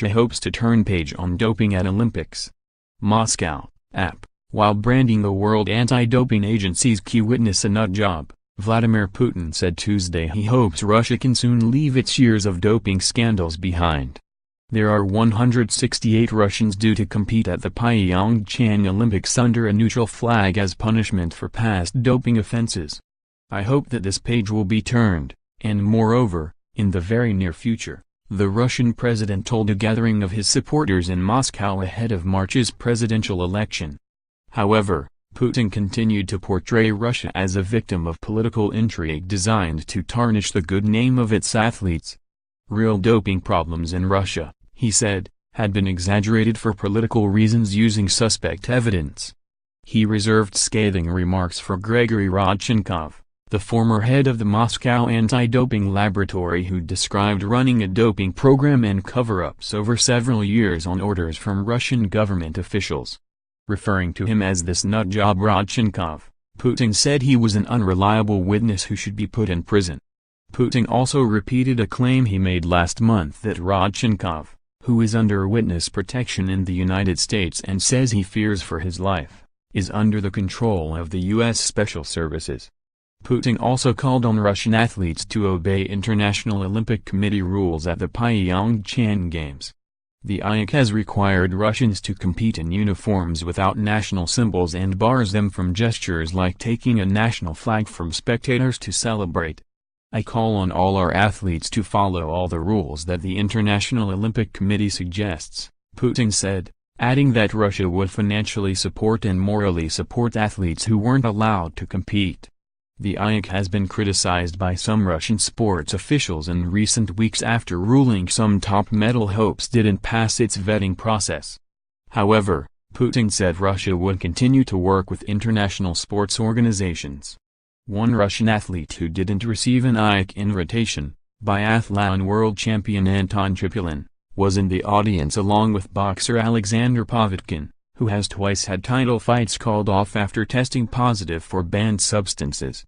Russia hopes to turn page on doping at Olympics. Moscow, app. While branding the World Anti-Doping Agency's key witness a nut job, Vladimir Putin said Tuesday he hopes Russia can soon leave its years of doping scandals behind. There are 168 Russians due to compete at the Pyeongchang Olympics under a neutral flag as punishment for past doping offenses. I hope that this page will be turned, and moreover, in the very near future, the Russian president told a gathering of his supporters in Moscow ahead of March's presidential election. However, Putin continued to portray Russia as a victim of political intrigue designed to tarnish the good name of its athletes. Real doping problems in Russia, he said, had been exaggerated for political reasons using suspect evidence. He reserved scathing remarks for Grigory Rodchenkov, the former head of the Moscow anti-doping laboratory who described running a doping program and cover-ups over several years on orders from Russian government officials. Referring to him as this nut job Rodchenkov, Putin said he was an unreliable witness who should be put in prison. Putin also repeated a claim he made last month that Rodchenkov, who is under witness protection in the United States and says he fears for his life, is under the control of the U.S. Special Services. Putin also called on Russian athletes to obey International Olympic Committee rules at the Pyeongchang Games. The IOC has required Russians to compete in uniforms without national symbols and bars them from gestures like taking a national flag from spectators to celebrate. I call on all our athletes to follow all the rules that the International Olympic Committee suggests, Putin said, adding that Russia would financially support and morally support athletes who weren't allowed to compete. The IOC has been criticized by some Russian sports officials in recent weeks after ruling some top medal hopes didn't pass its vetting process. However, Putin said Russia would continue to work with international sports organizations. One Russian athlete who didn't receive an IOC invitation, biathlon world champion Anton Tripulin, was in the audience along with boxer Alexander Povetkin, who has twice had title fights called off after testing positive for banned substances.